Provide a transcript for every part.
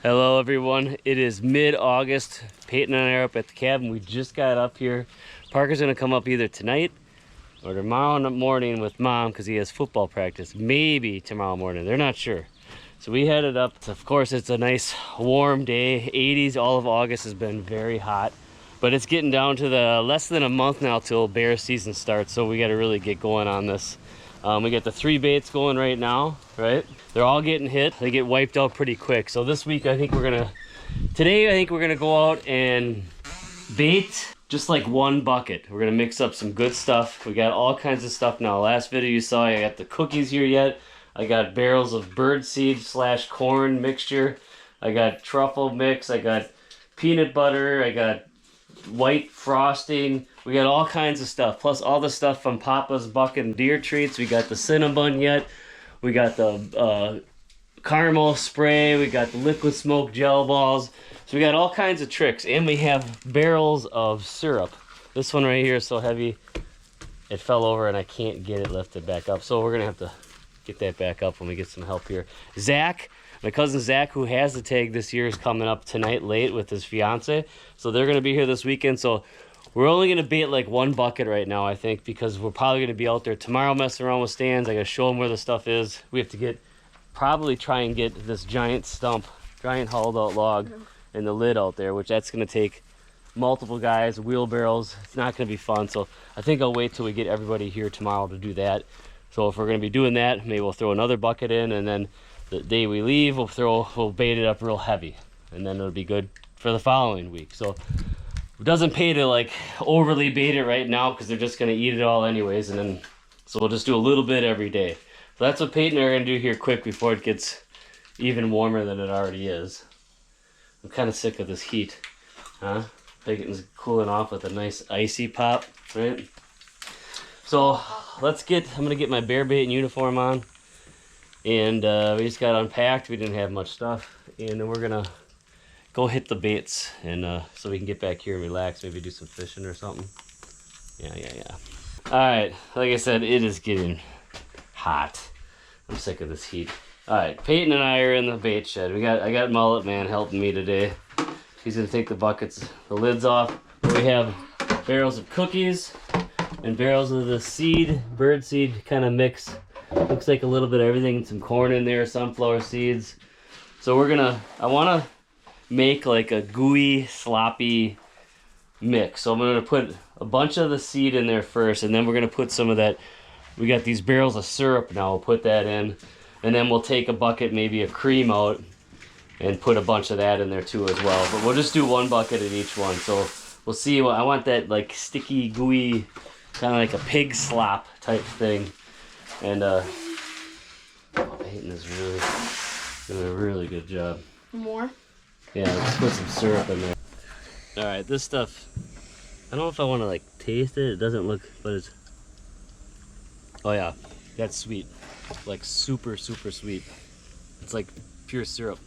Hello everyone, it is mid-August. Peyton and I are up at the cabin. We just got up here. Parker's gonna come up either tonight or tomorrow morning with mom because he has football practice. Maybe tomorrow morning, they're not sure. So we headed up. Of course, it's a nice warm day, 80s. All of August has been very hot, but it's getting down to the less than a month now till bear season starts. So we gotta really get going on this. We got the 3 baits going right now, right? They're all getting hit. They get wiped out pretty quick. So this week, today I think we're gonna go out and bait just like 1 bucket. We're gonna mix up some good stuff. We got all kinds of stuff now. Last video you saw, I got the cookies here yet. I got barrels of birdseed / corn mixture. I got truffle mix. I got peanut butter. I got white frosting. We got all kinds of stuff, plus all the stuff from Papa's Bucket and Deer Treats. We got the cinnamon yet. We got the caramel spray. We got the liquid smoke gel balls. So we got all kinds of tricks, and we have barrels of syrup. This one right here is so heavy it fell over and I can't get it lifted back up. So we're gonna have to get that back up when we get some help here. Zach, my cousin Zach, who has the tag this year, is coming up tonight late with his fiance. So they're going to be here this weekend. So we're only going to bait like 1 bucket right now, I think, because we're probably going to be out there tomorrow messing around with stands. I got to show them where the stuff is. We have to probably try and get this giant hauled out log and the lid out there, which that's going to take multiple guys, wheelbarrows. It's not going to be fun. So I think I'll wait till we get everybody here tomorrow to do that. So if we're going to be doing that, maybe we'll throw another bucket in, and then the day we leave, we'll bait it up real heavy, and then it'll be good for the following week. So it doesn't pay to like overly bait it right now because they're just gonna eat it all anyways, and then so we'll just do a little bit every day. So that's what Peyton and I are gonna do here quick before it gets even warmer than it already is. I'm kind of sick of this heat, huh? Peyton's cooling off with a nice icy pop, right? So I'm gonna get my bear bait and uniform on. And we just got unpacked. We didn't have much stuff, and then we're gonna go hit the baits, and so we can get back here and relax, maybe do some fishing or something. Yeah. All right, like I said, it is getting hot. I'm sick of this heat. All right, Peyton and I are in the bait shed. I got Mullet Man helping me today. He's gonna take the lids off. We have barrels of cookies and barrels of the bird seed kind of mix. Looks like a little bit of everything, some corn in there, sunflower seeds. So I want to make like a gooey, sloppy mix. So I'm going to put a bunch of the seed in there first, and then we're going to put some of that. We got these barrels of syrup now. We'll put that in, and then we'll take a bucket, maybe of cream out, and put a bunch of that in there too as well. But we'll just do 1 bucket at each one. So we'll see. I want that like sticky, gooey, kind of like a pig slop type thing. And Peyton is really doing a really good job. More? Yeah, let's put some syrup in there. All right, this stuff, I don't know if I want to like taste it. It doesn't look, but it's, oh yeah, that's sweet. Like super, super sweet. It's like pure syrup,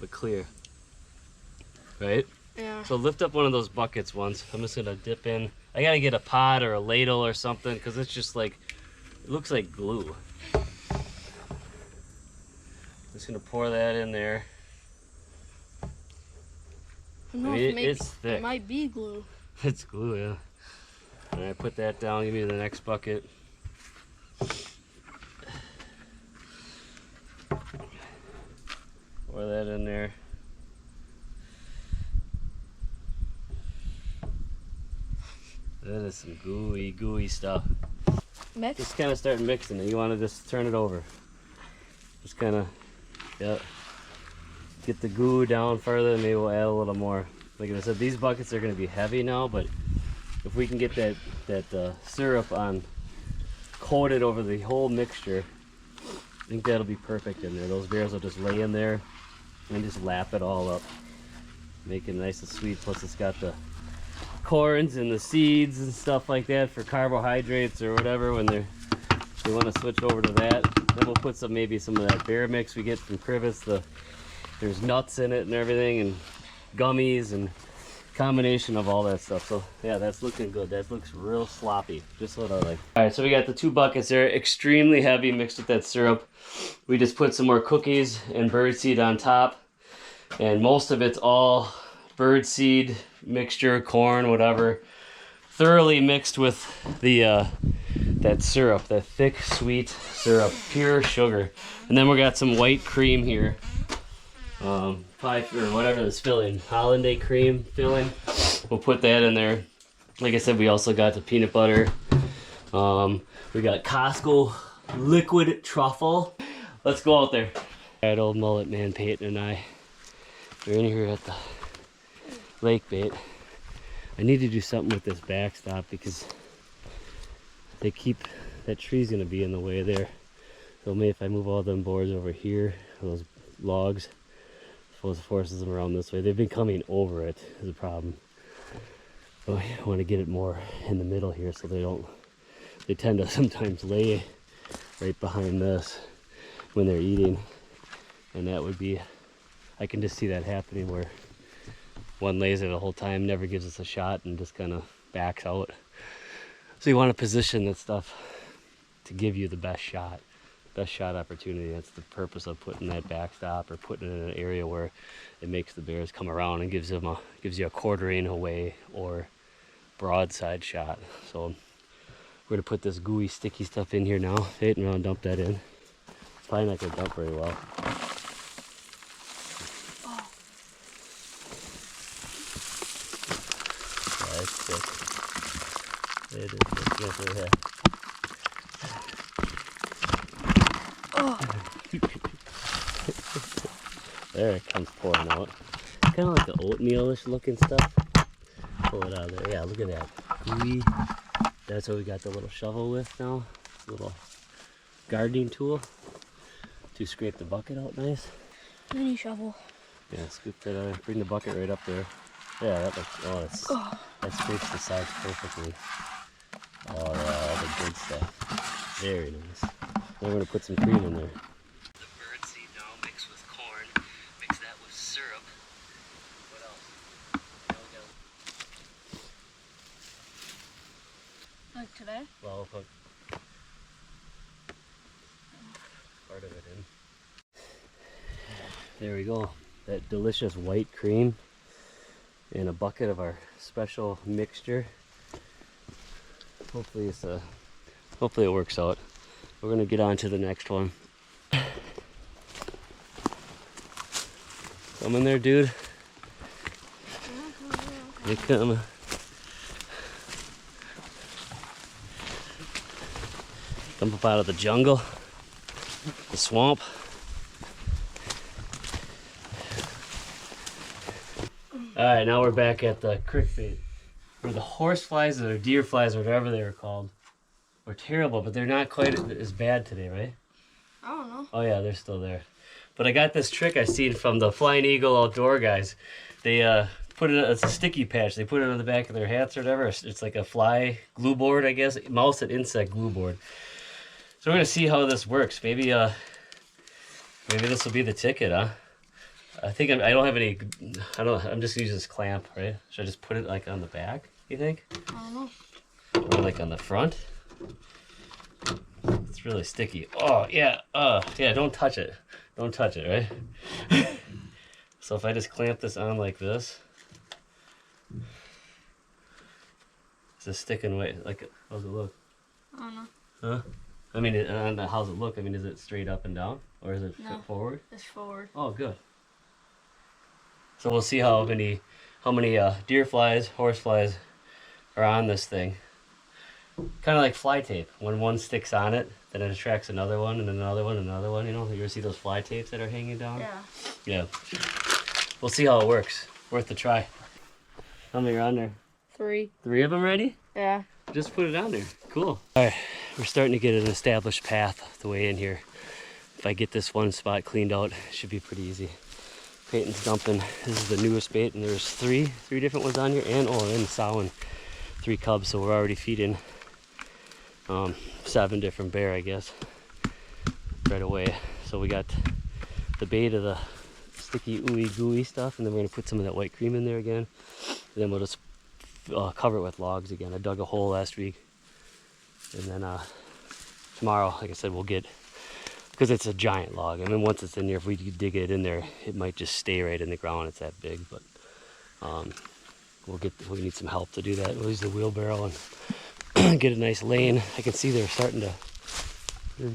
but clear. Right? Yeah. So lift up one of those buckets once. I'm just gonna dip in. I gotta get a pot or a ladle or something, because it's just like, it looks like glue. Just gonna pour that in there. It's thick. It might be glue. It's glue, yeah. All right, put that down. Give me the next bucket. Pour that in there. That is some gooey stuff. Mix? Just kind of start mixing it. You want to just turn it over. Just kind of, yeah. Get the goo down further, and maybe we'll add a little more. Like I said, these buckets are going to be heavy now, but if we can get that syrup coated over the whole mixture, I think that'll be perfect in there. Those bears will just lay in there and just lap it all up. Make it nice and sweet. Plus it's got the corns and the seeds and stuff like that for carbohydrates or whatever when they want to switch over to that. Then we'll put maybe some of that bear mix we get from Crivets. There's nuts in it and everything, and gummies, and combination of all that stuff. So yeah, that's looking good. That looks real sloppy, just what I like. All right, so we got the 2 buckets. They're extremely heavy mixed with that syrup. We just put some more cookies and birdseed on top, and most of it's all birdseed mixture, corn, whatever, thoroughly mixed with the that syrup, that thick, sweet syrup, pure sugar. And then we got some white cream here. Pie or whatever this filling, hollandaise cream filling. We'll put that in there. Like I said, we also got the peanut butter. We got Costco liquid truffle. Let's go out there. All right, old mullet man Peyton and I, we're in here at the lake bait. I need to do something with this backstop because they keep, that tree's gonna be in the way there. So maybe if I move all them boards over here, those logs, suppose it forces them around this way. They've been coming over it is a problem. So I want to get it more in the middle here so they tend to sometimes lay right behind this when they're eating. And that would be, I can just see that happening where one lays there the whole time, never gives us a shot, and just kind of backs out. So you want to position that stuff to give you the best shot opportunity. That's the purpose of putting that backstop or putting it in an area where it makes the bears come around and gives you a quartering away or broadside shot. So we're gonna put this gooey, sticky stuff in here now. Peyton, I'll dump that in. It's probably not gonna dump very well. Yeah, it's thick. It is thick. Yes, it is. There it comes pouring out. Kind of like the oatmeal-ish looking stuff. Pull it out of there. Yeah, look at that. Gooey. That's what we got the little shovel with now. Little gardening tool to scrape the bucket out nice. Mini shovel. Yeah, scoop that out. Bring the bucket right up there. Yeah, that looks, that scrapes the sides perfectly. Oh yeah, all the good stuff. Very nice. Now we're gonna put some cream in there. The birdseed now mixed with corn. Mix that with syrup. What else? Now we got Like today? well, we'll put part of it in. There we go. That delicious white cream in a bucket of our special mixture. Hopefully it works out. We're gonna get on to the next one. Come in there, dude. They come. Come up out of the jungle, the swamp. All right, now we're back at the crick bait. Or the horse flies or deer flies or whatever they were called were terrible, but they're not quite as bad today, right? I don't know. Oh yeah, they're still there. But I got this trick I seen from the Flying Eagle Outdoor guys. They put it, it's a sticky patch. They put it on the back of their hats or whatever. It's like a fly glue board, I guess. Mouse and insect glue board. So we're gonna see how this works. Maybe this will be the ticket, huh? I think I don't have any. I'm just using this clamp, right? Should I just put it like on the back? You think? I don't know. Or like on the front? It's really sticky. Oh yeah. Yeah. Don't touch it. Don't touch it, right? So if I just clamp this on like this, it's a sticking way. Like, how's it look? I don't know. Huh? I mean, how's it look? I mean, is it straight up and down, or is it forward? It's forward. Oh, good. So we'll see how many deer flies, horse flies are on this thing. Kind of like fly tape. When one sticks on it, then it attracts another one, and then another one, and another one. You know, you ever see those fly tapes that are hanging down? Yeah. Yeah. We'll see how it works. Worth a try. How many are on there? 3. 3 of them ready? Yeah. Just put it on there. Cool. All right, we're starting to get an established path the way in here. If I get this one spot cleaned out, it should be pretty easy. Peyton's dumping. This is the newest bait, and there's three different ones on here, and sowing 3 cubs. So we're already feeding 7 different bear, I guess, right away. So we got the bait of the sticky ooey gooey stuff, and then we're gonna put some of that white cream in there again. And then we'll just cover it with logs again. I dug a hole last week. And then tomorrow, like I said, we'll get, because it's a giant log. I mean, once it's in there, if we dig it in there, it might just stay right in the ground. It's that big, but we need some help to do that. We'll use the wheelbarrow and get a nice lane. I can see they're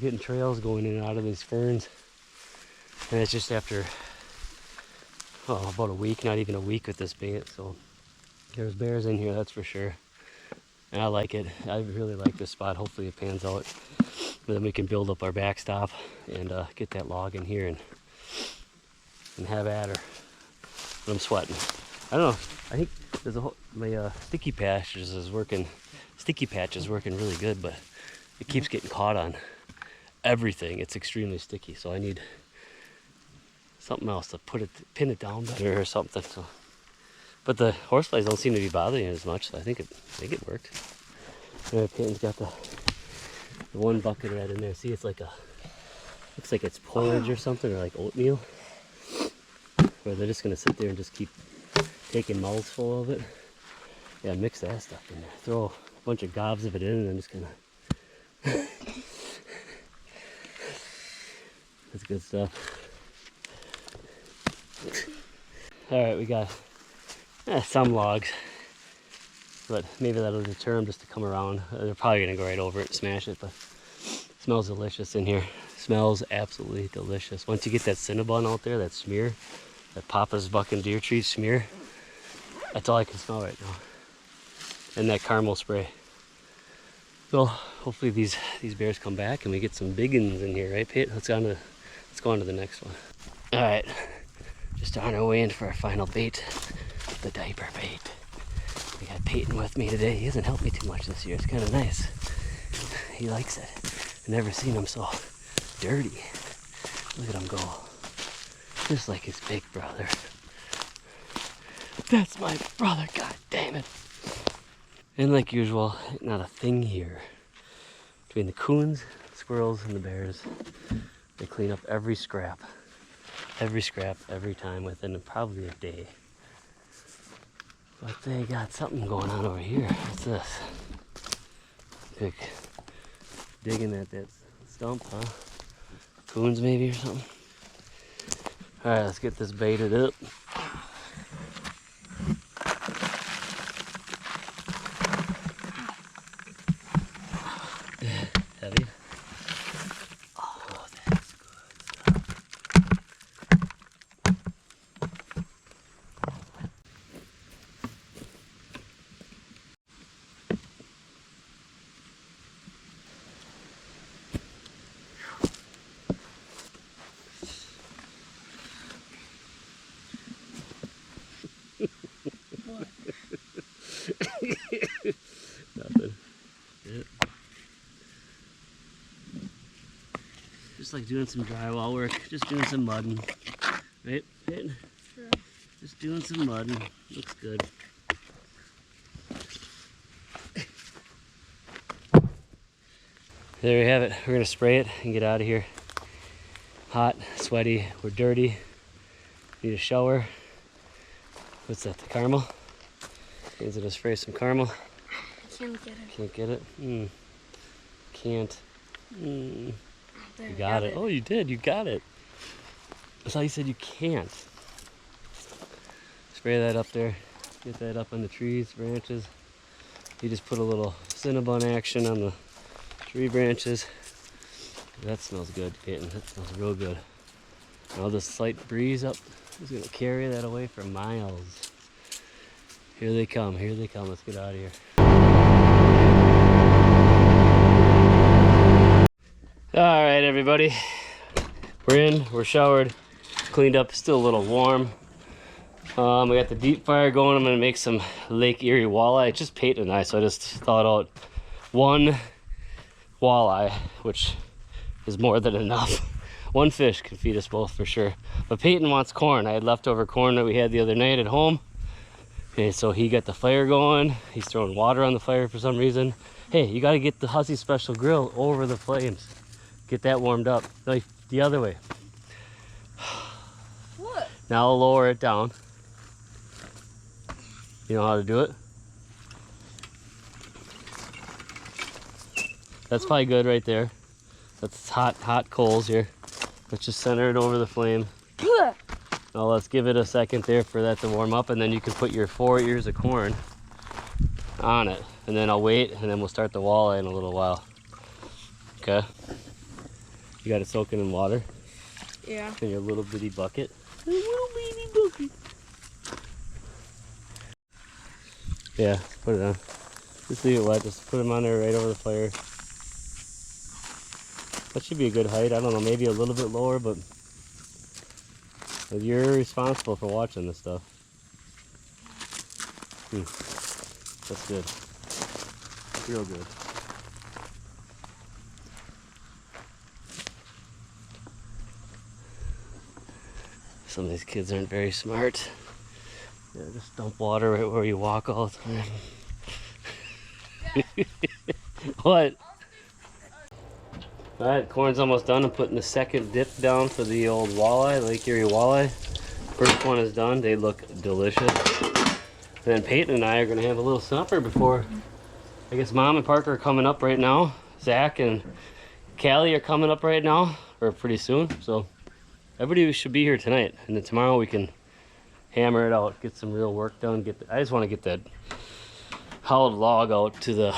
getting trails going in and out of these ferns. And it's just after, about a week, not even a week with this bait. So there's bears in here, that's for sure. And I like it. I really like this spot. Hopefully it pans out. But then we can build up our backstop and get that log in here and have at her. But I'm sweating. I don't know. I think there's my sticky patches is working. Sticky patch is working really good, but it keeps getting caught on everything. It's extremely sticky, so I need something else to pin it down better or something. So, but the horseflies don't seem to be bothering it as much, so I think it worked. Peyton's got the one bucket right in there. See, it's like looks like it's porridge or something, or like oatmeal. Where they're just gonna sit there and just keep taking mouths full of it. Yeah, mix that stuff in there. Throw a bunch of gobs of it in, and I'm just gonna. That's good stuff. All right, we got some logs, but maybe that'll deter them just to come around. They're probably gonna go right over it and smash it, but it smells delicious in here. Smells absolutely delicious. Once you get that Cinnabon out there, that smear, that Papa's Buck and Deer Tree smear, that's all I can smell right now. And that caramel spray. So hopefully these bears come back and we get some big uns in here, right, Pete? Let's go on to the next one. All right, just on our way in for our final bait, the diaper bait. We got Peyton with me today. He hasn't helped me too much this year. It's kind of nice. He likes it. I've never seen him so dirty. Look at him go. Just like his big brother. That's my brother, god damn it. And like usual, not a thing here. Between the coons, squirrels, and the bears, they clean up every scrap every time within probably a day. But they got something going on over here. What's this? Digging at that stump, huh? Coons maybe or something? Alright, let's get this baited up. Heavy. Oh, that's good. Nothing. Yep. Just like doing some drywall work, just doing some mudding. Right? Right? Sure. Just doing some mudding. Looks good. There we have it. We're gonna spray it and get out of here. Hot, sweaty, we're dirty. Need a shower. What's that, the caramel? Needs to spray some caramel. I can't get it. Can't get it? Can't. There, You got it. Oh, you did. You got it. I thought you said you can't. Spray that up there. Get that up on the trees, branches. You just put a little Cinnabon action on the tree branches. That smells good, Peyton. That smells real good. Now this slight breeze up is going to carry that away for miles. Here they come. Here they come. Let's get out of here. All right, everybody. We're in. We're showered. Cleaned up. Still a little warm. We got the deep fryer going. I'm going to make some Lake Erie walleye. It's just Peyton and I, so I just thought out one walleye, which is more than enough. One fish can feed us both for sure. But Peyton wants corn. I had leftover corn that we had the other night at home. Okay, so he got the fire going. He's throwing water on the fire for some reason. Hey, you got to get the Hussey Special Grill over the flames. Get that warmed up. No, the other way. What? Now I'll lower it down. You know how to do it? That's probably good right there. That's hot coals here. Let's just center it over the flame. Now let's give it a second there for that to warm up, and then you can put your 4 ears of corn on it. And then I'll wait, and then we'll start the walleye in a little while. Okay? You got it soaking in water Yeah. in your little bitty bucket. A little bitty bucket. Yeah, put it on. Just leave it wet. Just put them on there right over the fire. That should be a good height. I don't know, maybe a little bit lower, but you're responsible for watching this stuff. That's good. Real good. Some of these kids aren't very smart. Yeah, just dump water right where you walk all the time. What? Alright, corn's almost done. I'm putting the second dip down for the old walleye, Lake Erie walleye. First one is done. They look delicious. Then Peyton and I are going to have a little supper before, I guess Mom and Parker are coming up right now. Zach and Callie are coming up right now, or pretty soon. So everybody should be here tonight. And then tomorrow we can hammer it out, get some real work done. I just want to get that hollowed log out to the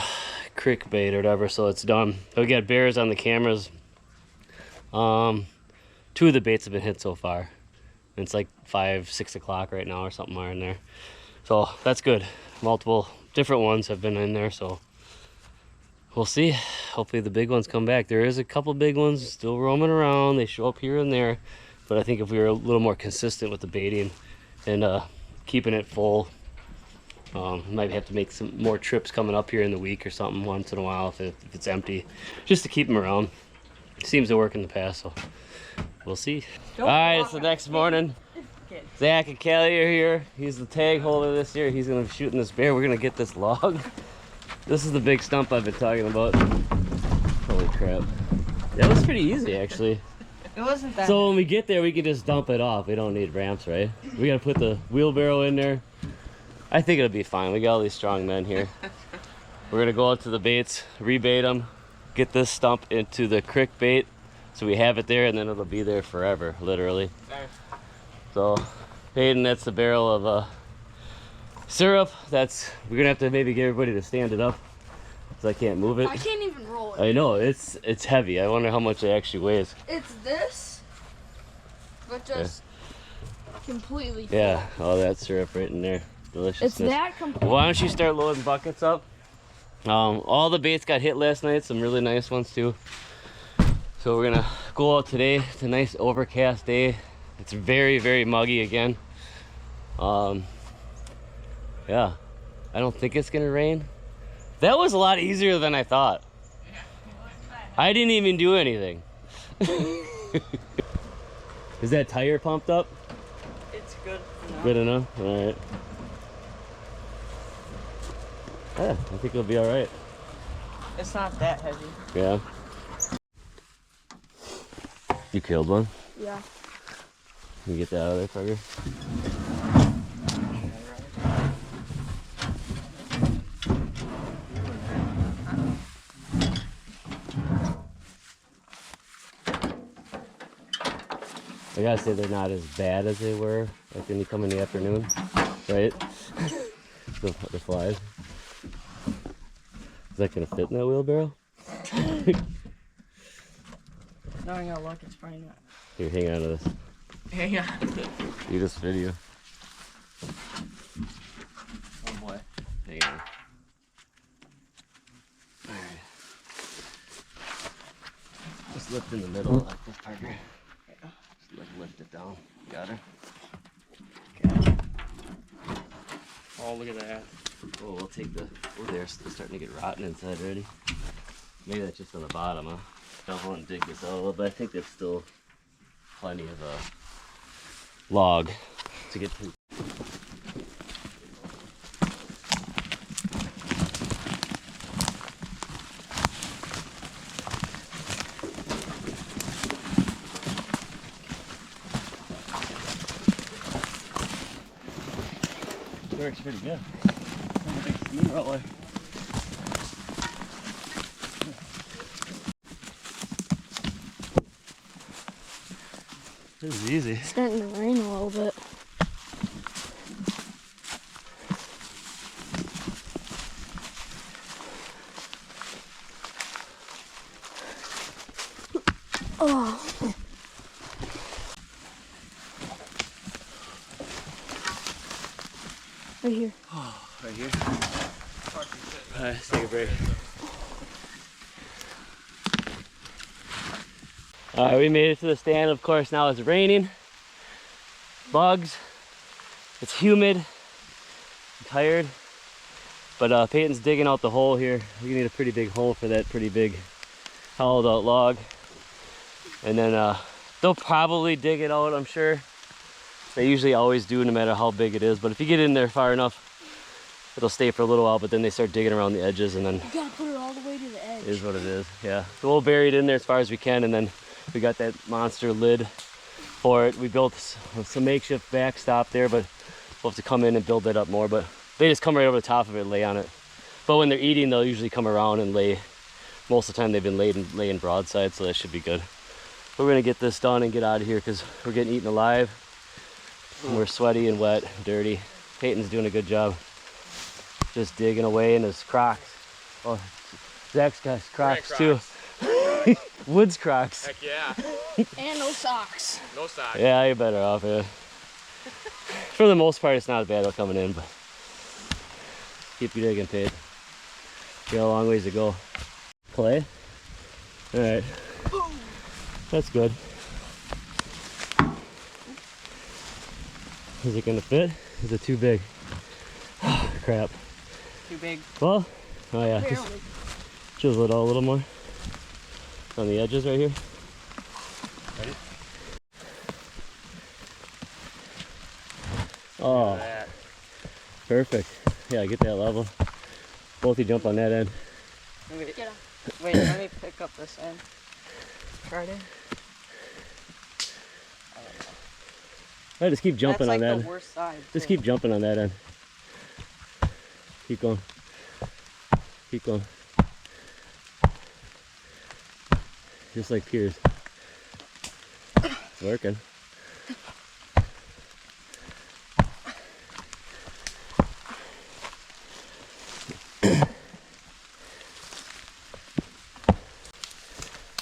crick bait or whatever, so it's done. We got bears on the cameras. 2 of the baits have been hit so far. It's like 5, 6 o'clock right now or something are in there. So that's good. Multiple different ones have been in there, so we'll see. Hopefully the big ones come back. There is a couple big ones still roaming around. They show up here and there, but I think if we were a little more consistent with the baiting and keeping it full, might have to make some more trips coming up here in the week or something once in a while if it's empty, just to keep them around. It seems to work in the past, so we'll see. All right, it's the next morning. Zach and Callie are here. He's the tag holder this year. He's gonna be shooting this bear. We're gonna get this log. This is the big stump I've been talking about. Holy crap. That was pretty easy, actually. It wasn't that. So when we get there, we can just dump it off. We don't need ramps, right? We gotta put the wheelbarrow in there. I think it'll be fine. We got all these strong men here. We're gonna go out to the baits, rebait them, get this stump into the crick bait, so we have it there, and then it'll be there forever, literally. So, Peyton, that's the barrel of syrup. We're gonna have to maybe get everybody to stand it up, because I can't move it. I can't even roll it. I know it's heavy. I wonder how much it actually weighs. It's this, but just completely full. Yeah, all that syrup right in there. Deliciousness. It's that complete. Why don't you start loading buckets up? All the baits got hit last night, some really nice ones too. So we're gonna go out today. It's a nice overcast day. It's very, very muggy again. Yeah, I don't think it's gonna rain. That was a lot easier than I thought. I didn't even do anything. Is that tire pumped up? It's good enough. Good enough? All right. Yeah, I think it'll be all right. It's not that heavy. Yeah. You killed one? Yeah. Can you get that out of there, Parker? I gotta say they're not as bad as they were like when you come in the afternoon, right? the flies. Is that gonna fit in that wheelbarrow? Knowing how luck, it's probably not. Here, hang on to this. Hang on. You just video. Oh boy. Hang on. Alright. Just lift in the middle like this, Parker. Just like lift it down. Got her? Okay. Oh, look at that. Oh, we'll take the. Oh, they're starting to get rotten inside already. Maybe that's just on the bottom, huh? Double and dig this out a little bit. I think there's still plenty of log to get through. Works pretty good. I'm a big steamroller. This is easy. It's starting to rain a little bit. Oh. Right here. Right here. Alright, let's take a break. Alright, we made it to the stand. Of course, now it's raining. Bugs. It's humid. I'm tired. But Peyton's digging out the hole here. We need a pretty big hole for that pretty big hollowed out log. And then they'll probably dig it out, I'm sure. They usually always do, no matter how big it is. But if you get in there far enough, it'll stay for a little while, but then they start digging around the edges, and then You gotta put it all the way to the edge. is what it is. Yeah, so we'll bury it in there as far as we can, and then we got that monster lid for it. We built some makeshift backstop there, but we'll have to come in and build that up more. But they just come right over the top of it and lay on it. But when they're eating, they'll usually come around and lay. Most of the time they've been laying broadside, so that should be good. But we're gonna get this done and get out of here because we're getting eaten alive. And we're sweaty and wet, dirty. Peyton's doing a good job. Just digging away in his Crocs. Oh, Zach's got his Crocs too. Woods Crocs. Heck yeah. And no socks. No socks. Yeah, you're better off, yeah. For the most part, it's not bad coming in, but keep you digging, Peyton. You got a long ways to go. Clay? Alright. That's good. Is it gonna fit? Is it too big? Oh, crap. Too big. Well, oh yeah, just Barely. chisel it out a little more on the edges right here. Ready? Oh, perfect. Yeah, get that level. Both you jump on that end. Get up. Wait, let me pick up this end. Try to. I just keep jumping That's like on the that. worst side. Just too. keep jumping on that end. Keep going. Keep going. Just like Piers. It's working.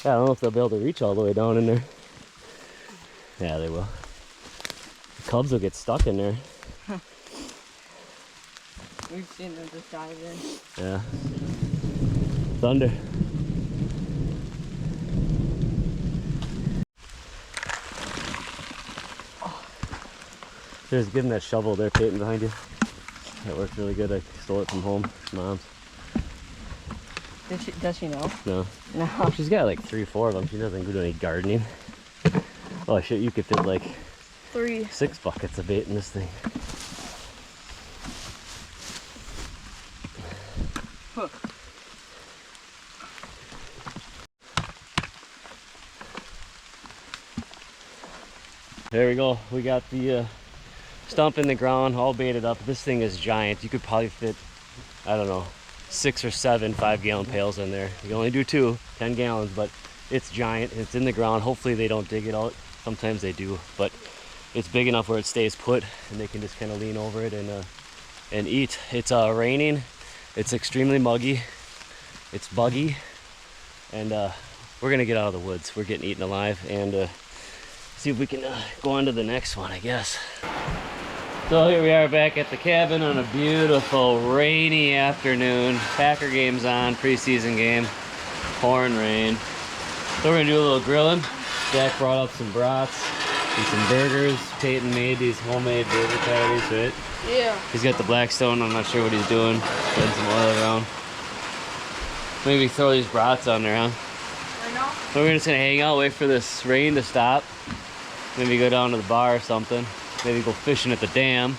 Yeah, I don't know if they'll be able to reach all the way down in there. Yeah, they will. The cubs will get stuck in there. We've seen them just dive in. Yeah. Thunder. Just give him that shovel there, Peyton, behind you. That worked really good. I stole it from home. Mom's. Does she know? No. No. She's got like 3 or 4 of them. She doesn't do any gardening. Oh shit, you could fit like 3. 6 buckets of bait in this thing. Huh. There we go. We got the stump in the ground, all baited up. This thing is giant. You could probably fit, I don't know, 6 or 7 5-gallon pails in there. You can only do 2, 10 gallons, but it's giant. It's in the ground. Hopefully they don't dig it out. Sometimes they do, but it's big enough where it stays put and they can just kind of lean over it and eat. It's raining. It's extremely muggy. It's buggy, and we're gonna get out of the woods. We're getting eaten alive, and see if we can go on to the next one, I guess. So here we are back at the cabin on a beautiful rainy afternoon. Packer game's on, preseason game, pouring rain. So we're gonna do a little grilling. Jack brought up some brats and some burgers. Peyton made these homemade burger patties, right? Yeah. He's got the Blackstone, I'm not sure what he's doing. Putting some oil around. Maybe throw these brats on there, huh? I know. So we're just gonna hang out, wait for this rain to stop. Maybe go down to the bar or something. Maybe go fishing at the dam.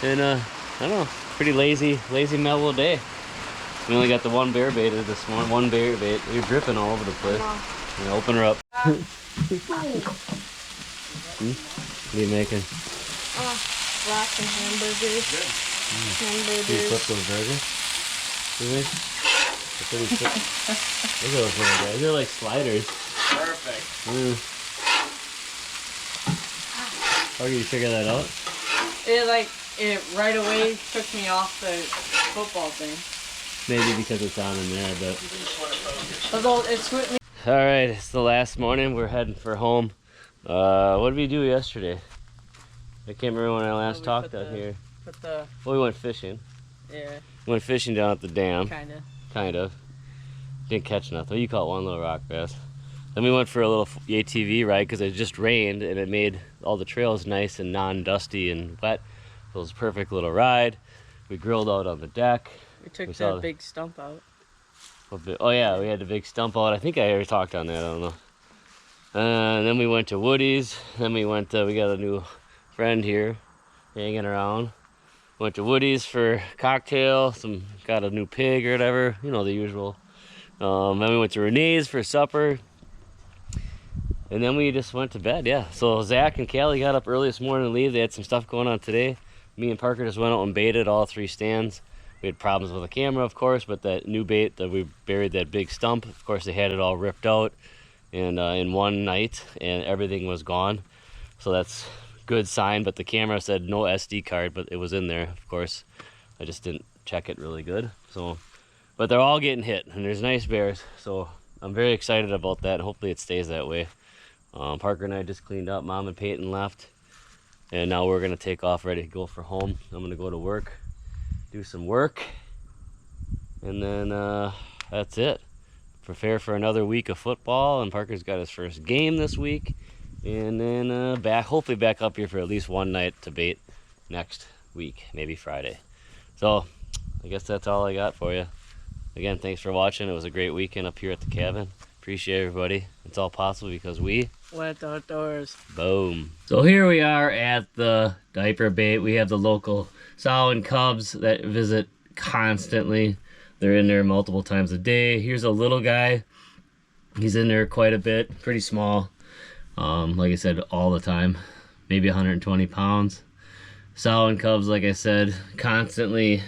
And I don't know, pretty lazy mellow day. We only got the one bear baited this morning, one bear bait. We're dripping all over the place. I'm gonna open her up. What are you making? Lots of hamburgers. Can you Hamburgers. flip those burgers? You think? They're pretty quick. Look at those little guys. They're like sliders. Perfect. How can you figure that out? It right away took me off the football thing. Maybe because it's on in there, but. Although it's with me. All right, it's the last morning. We're heading for home. What did we do yesterday? I can't remember when I last talked out here. Put the Well, we went fishing. yeah, We went fishing down at the dam. kind of. Didn't catch nothing. You caught one little rock bass. Then we went for a little ATV ride because it just rained and it made all the trails nice and non-dusty and wet. So it was a perfect little ride. We grilled out on the deck. We took We saw that the- big stump out. Oh yeah, we had the big stump out. I think I already talked on that. I don't know. And then we went to Woody's. Then we went. We got a new friend here, hanging around. Went to Woody's for cocktail. Got a new pig or whatever. You know, the usual. Then we went to Renee's for supper. And then we just went to bed. Yeah. So Zach and Callie got up early this morning to leave. They had some stuff going on today. Me and Parker just went out and baited all 3 stands. We had problems with the camera, of course, but that new bait that we buried, that big stump, of course, they had it all ripped out and in one night, and everything was gone. So that's a good sign, but the camera said no SD card, but it was in there, of course. I just didn't check it really good. So, but they're all getting hit, and there's nice bears. So I'm very excited about that, and hopefully it stays that way. Parker and I just cleaned up. Mom and Peyton left, and now we're going to take off, ready to go for home. I'm going to go to work. Do some work, and then that's it. Prepare for another week of football, and Parker's got his first game this week, and then hopefully back up here for at least one night to bait next week, maybe Friday. So I guess that's all I got for you. Again, thanks for watching. It was a great weekend up here at the cabin. Appreciate everybody. It's all possible because we Went outdoors. boom. So here we are at the diaper bait. We have the local sow and cubs that visit constantly. They're in there multiple times a day. Here's a little guy. He's in there quite a bit, pretty small. Like I said, all the time, maybe 120 pounds. Sow and cubs, like I said, constantly.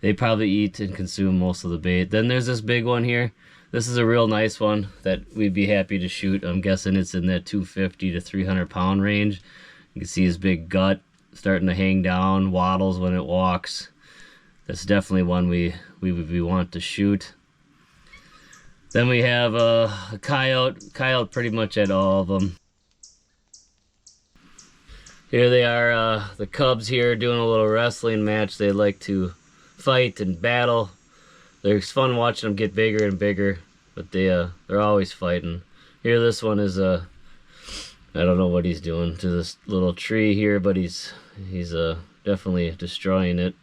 They probably eat and consume most of the bait. Then there's this big one here. This is a real nice one that we'd be happy to shoot. I'm guessing it's in that 250 to 300 pound range. You can see his big gut starting to hang down, waddles when it walks. That's definitely one we want to shoot. Then we have a coyote pretty much at all of them. Here they are, the cubs here doing a little wrestling match. They like to fight and battle. It's fun watching them get bigger and bigger, but they're always fighting. Here, this one is I don't know what he's doing to this little tree here, but he's definitely destroying it.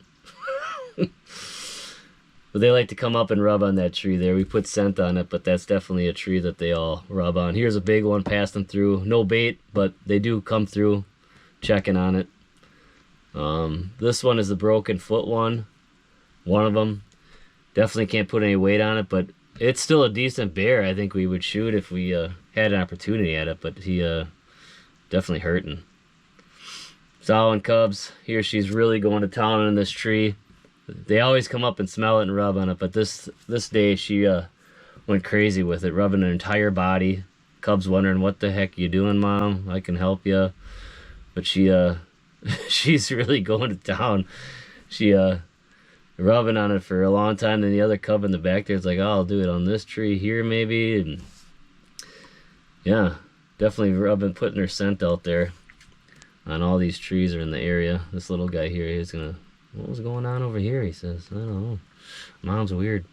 But they like to come up and rub on that tree there. We put scent on it, but that's definitely a tree that they all rub on. Here's a big one passing through. No bait, but they do come through, checking on it. This one is the broken foot one of them. Definitely can't put any weight on it, but it's still a decent bear. I think we would shoot if we had an opportunity at it, but he definitely hurting. Sow and cubs. Here she's really going to town in this tree. They always come up and smell it and rub on it, but this day she went crazy with it, rubbing her entire body. Cubs wondering, what the heck you doing, Mom? I can help you. But she she's really going to town. She rubbing on it for a long time, and the other cub in the back there's like, oh, I'll do it on this tree here maybe. And yeah, definitely rubbing, putting her scent out there on all these trees are in the area. This little guy here, he's gonna, what was going on over here, he says. I don't know, Mom's weird.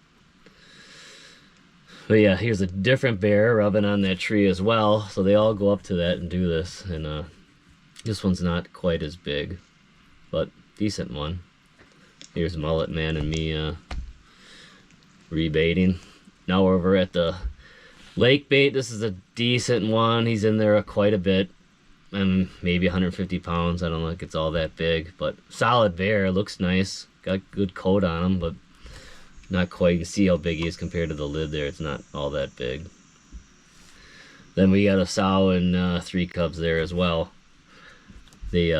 But yeah, here's a different bear rubbing on that tree as well. So they all go up to that and do this. And this one's not quite as big, but decent one. Here's Mullet Man and me rebaiting. Now we're over at the lake bait. This is a decent one. He's in there quite a bit. Maybe 150 pounds. I don't think it's all that big, but solid bear. Looks nice. Got good coat on him, but not quite. You can see how big he is compared to the lid there. It's not all that big. Then we got a sow and 3 cubs there as well. They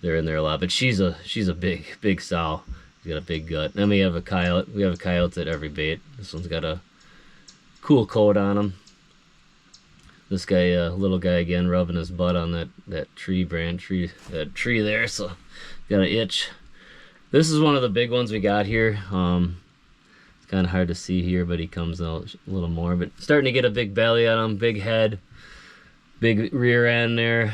they're in there a lot. But she's a big sow. She's got a big gut. Then we have a coyote. We have coyotes at every bait. This one's got a cool coat on him. This guy, little guy again, rubbing his butt on that tree there, so got an itch. This is one of the big ones we got here. It's kind of hard to see here, but he comes out a little more. But starting to get a big belly on him, big head, big rear end there.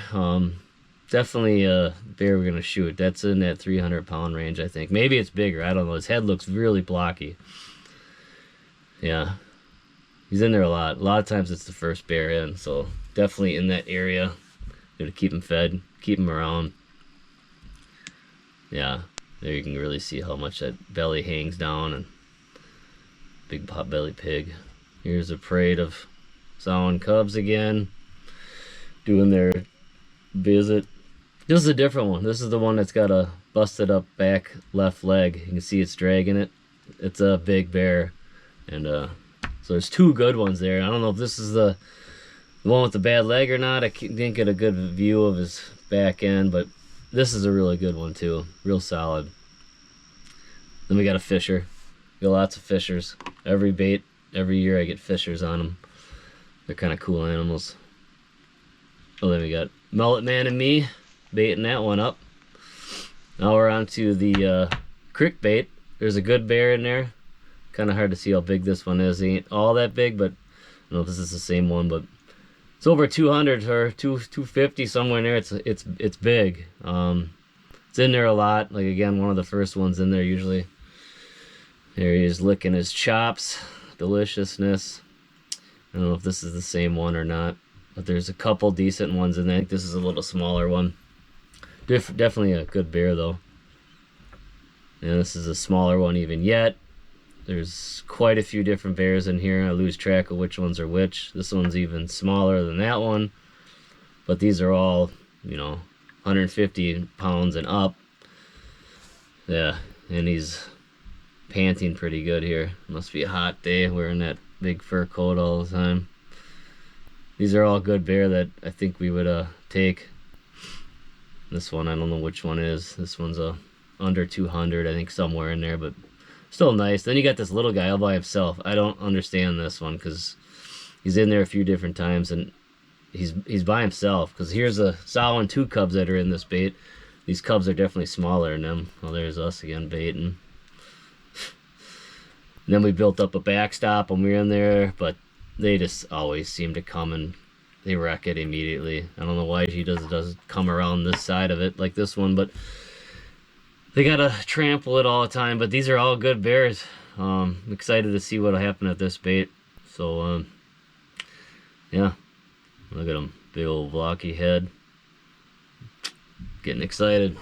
Definitely a bear we're gonna shoot. That's in that 300-pound range, I think. Maybe it's bigger. I don't know. His head looks really blocky. Yeah. He's in there a lot. A lot of times it's the first bear in, so definitely in that area. Gotta keep him fed, keep him around. Yeah, there you can really see how much that belly hangs down, and big pot-belly pig. Here's a parade of sow and cubs again, doing their visit. This is a different one. This is the one that's got a busted up back left leg. You can see it's dragging it. It's a big bear, and so there's two good ones there. I don't know if this is the one with the bad leg or not. I didn't get a good view of his back end, but this is a really good one too. Real solid. Then we got a fisher. We got lots of fishers. Every bait, every year I get fishers on them. They're kind of cool animals. Oh, then we got Mullet Man and me baiting that one up. Now we're on to the crick bait. There's a good bear in there. Kind of hard to see how big this one is. He ain't all that big, but I don't know if this is the same one, but it's over 200 or 250 somewhere in there. It's big. It's in there a lot. Like again, one of the first ones in there usually. There he is licking his chops. Deliciousness. I don't know if this is the same one or not, but there's a couple decent ones in there. I think this is a little smaller one. Definitely a good bear though. And this is a smaller one even yet. There's quite a few different bears in here. I lose track of which ones are which. This one's even smaller than that one. But these are all, 150 pounds and up. Yeah, and he's panting pretty good here. Must be a hot day wearing that big fur coat all the time. These are all good bear that I think we would take. This one, I don't know which one is. This one's under 200, I think somewhere in there, but still nice. Then you got this little guy all by himself. I don't understand this one because he's in there a few different times and he's by himself. Because here's a sow and two cubs that are in this bait. These cubs are definitely smaller than them. Well, there's us again baiting. And then we built up a backstop when we were in there, but they just always seem to come and they wreck it immediately. I don't know why she doesn't come around this side of it like this one, but they gotta trample it all the time. But these are all good bears. I'm excited to see what'll happen at this bait. So yeah, look at him, big old blocky head. Getting excited.